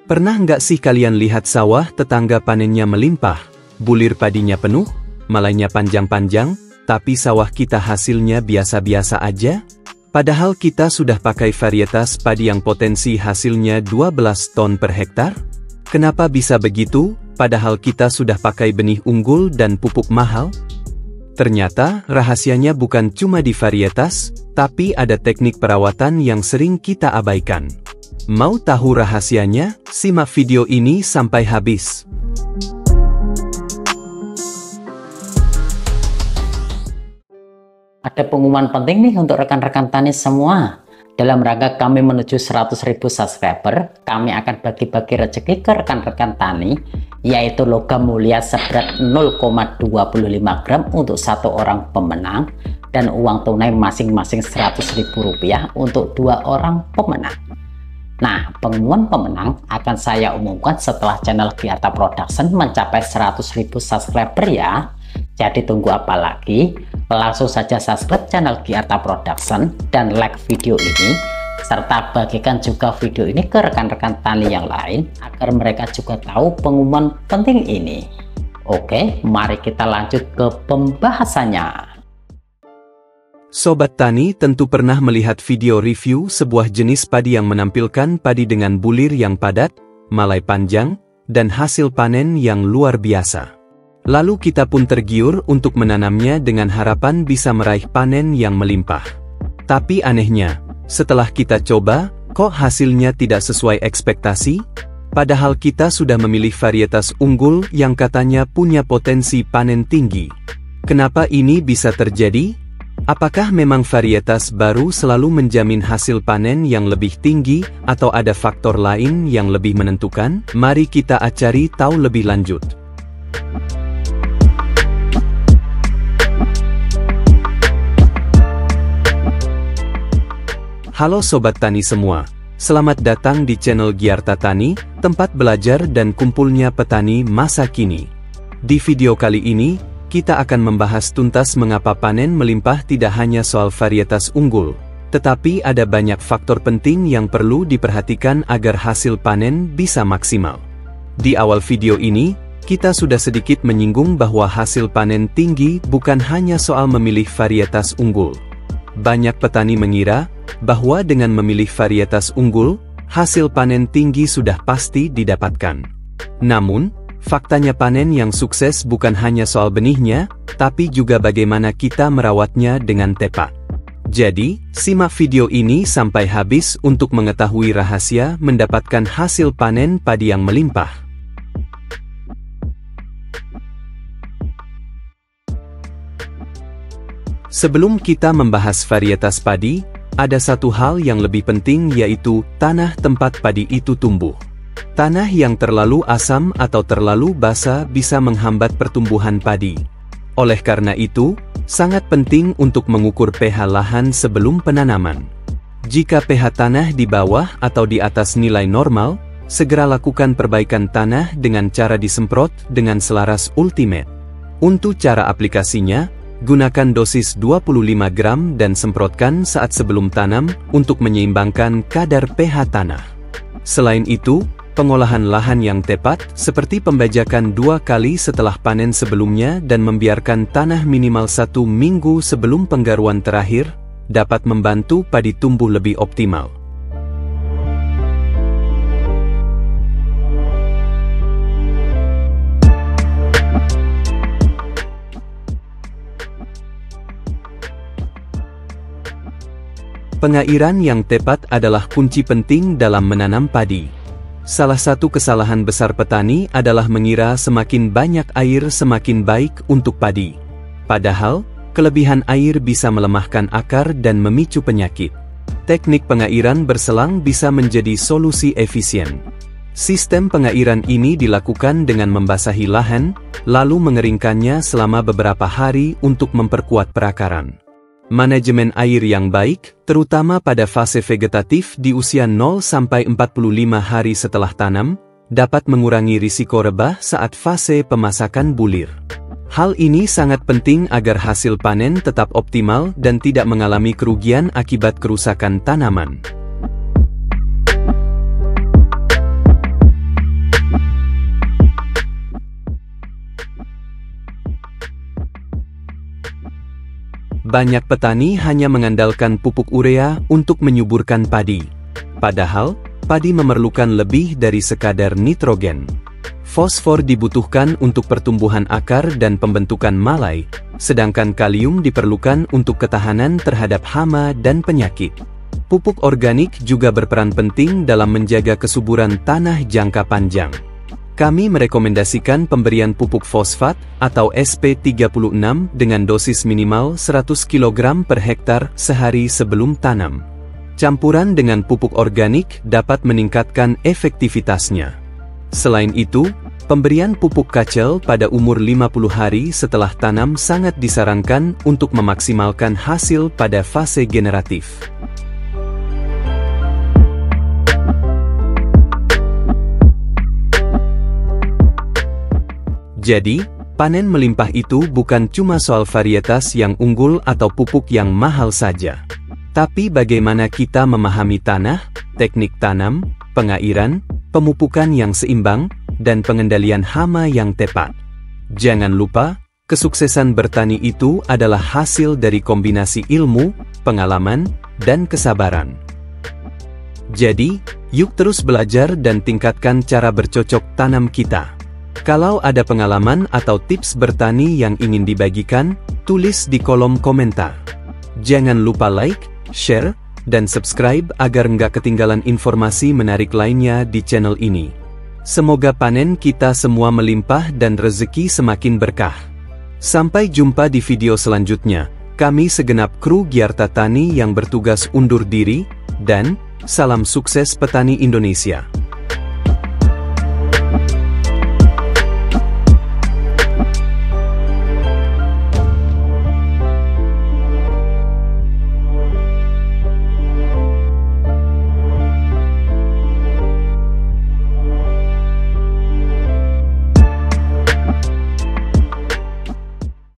Pernah nggak sih kalian lihat sawah tetangga panennya melimpah, bulir padinya penuh, malainya panjang-panjang, tapi sawah kita hasilnya biasa-biasa aja? Padahal kita sudah pakai varietas padi yang potensi hasilnya 12 ton per hektar? Kenapa bisa begitu, padahal kita sudah pakai benih unggul dan pupuk mahal? Ternyata, rahasianya bukan cuma di varietas, tapi ada teknik perawatan yang sering kita abaikan. Mau tahu rahasianya? Simak video ini sampai habis. Ada pengumuman penting nih untuk rekan-rekan tani semua. Dalam rangka kami menuju 100.000 subscriber, kami akan bagi-bagi rezeki ke rekan-rekan tani, yaitu logam mulia seberat 0,25 gram untuk satu orang pemenang, dan uang tunai masing-masing Rp100.000 untuk 2 orang pemenang. Nah, pengumuman pemenang akan saya umumkan setelah channel Giarta Production mencapai 100.000 subscriber ya. Jadi tunggu apa lagi? Langsung saja subscribe channel Giarta Production dan like video ini, serta bagikan juga video ini ke rekan-rekan tani yang lain agar mereka juga tahu pengumuman penting ini. Oke, mari kita lanjut ke pembahasannya. Sobat Tani tentu pernah melihat video review sebuah jenis padi yang menampilkan padi dengan bulir yang padat, malai panjang, dan hasil panen yang luar biasa. Lalu kita pun tergiur untuk menanamnya dengan harapan bisa meraih panen yang melimpah. Tapi anehnya, setelah kita coba, kok hasilnya tidak sesuai ekspektasi? Padahal kita sudah memilih varietas unggul yang katanya punya potensi panen tinggi. Kenapa ini bisa terjadi? Apakah memang varietas baru selalu menjamin hasil panen yang lebih tinggi, atau ada faktor lain yang lebih menentukan? Mari kita cari tahu lebih lanjut. Halo Sobat Tani semua, selamat datang di channel Giarta Tani, tempat belajar dan kumpulnya petani masa kini. Di video kali ini, kita akan membahas tuntas mengapa panen melimpah tidak hanya soal varietas unggul, tetapi ada banyak faktor penting yang perlu diperhatikan agar hasil panen bisa maksimal. Di awal video ini, kita sudah sedikit menyinggung bahwa hasil panen tinggi bukan hanya soal memilih varietas unggul. Banyak petani mengira bahwa dengan memilih varietas unggul, hasil panen tinggi sudah pasti didapatkan. Namun, faktanya panen yang sukses bukan hanya soal benihnya, tapi juga bagaimana kita merawatnya dengan tepat. Jadi, simak video ini sampai habis untuk mengetahui rahasia mendapatkan hasil panen padi yang melimpah. Sebelum kita membahas varietas padi, ada satu hal yang lebih penting, yaitu tanah tempat padi itu tumbuh. Tanah yang terlalu asam atau terlalu basah bisa menghambat pertumbuhan padi. Oleh karena itu, sangat penting untuk mengukur pH lahan sebelum penanaman. Jika pH tanah di bawah atau di atas nilai normal, segera lakukan perbaikan tanah dengan cara disemprot dengan selaras Ultimate. Untuk cara aplikasinya, gunakan dosis 25 gram dan semprotkan saat sebelum tanam untuk menyeimbangkan kadar pH tanah. Selain itu, pengolahan lahan yang tepat, seperti pembajakan 2 kali setelah panen sebelumnya dan membiarkan tanah minimal 1 minggu sebelum penggaruan terakhir, dapat membantu padi tumbuh lebih optimal. Pengairan yang tepat adalah kunci penting dalam menanam padi. Salah satu kesalahan besar petani adalah mengira semakin banyak air semakin baik untuk padi. Padahal, kelebihan air bisa melemahkan akar dan memicu penyakit. Teknik pengairan berselang bisa menjadi solusi efisien. Sistem pengairan ini dilakukan dengan membasahi lahan, lalu mengeringkannya selama beberapa hari untuk memperkuat perakaran. Manajemen air yang baik, terutama pada fase vegetatif di usia 0-45 hari setelah tanam, dapat mengurangi risiko rebah saat fase pemasakan bulir. Hal ini sangat penting agar hasil panen tetap optimal dan tidak mengalami kerugian akibat kerusakan tanaman. Banyak petani hanya mengandalkan pupuk urea untuk menyuburkan padi. Padahal, padi memerlukan lebih dari sekadar nitrogen. Fosfor dibutuhkan untuk pertumbuhan akar dan pembentukan malai, sedangkan kalium diperlukan untuk ketahanan terhadap hama dan penyakit. Pupuk organik juga berperan penting dalam menjaga kesuburan tanah jangka panjang. Kami merekomendasikan pemberian pupuk fosfat atau SP36 dengan dosis minimal 100 kg per hektar sehari sebelum tanam. Campuran dengan pupuk organik dapat meningkatkan efektivitasnya. Selain itu, pemberian pupuk kacel pada umur 50 hari setelah tanam sangat disarankan untuk memaksimalkan hasil pada fase generatif. Jadi, panen melimpah itu bukan cuma soal varietas yang unggul atau pupuk yang mahal saja. Tapi bagaimana kita memahami tanah, teknik tanam, pengairan, pemupukan yang seimbang, dan pengendalian hama yang tepat. Jangan lupa, kesuksesan bertani itu adalah hasil dari kombinasi ilmu, pengalaman, dan kesabaran. Jadi, yuk terus belajar dan tingkatkan cara bercocok tanam kita. Kalau ada pengalaman atau tips bertani yang ingin dibagikan, tulis di kolom komentar. Jangan lupa like, share, dan subscribe agar nggak ketinggalan informasi menarik lainnya di channel ini. Semoga panen kita semua melimpah dan rezeki semakin berkah. Sampai jumpa di video selanjutnya. Kami segenap kru Gyarta Tani yang bertugas undur diri, dan salam sukses petani Indonesia.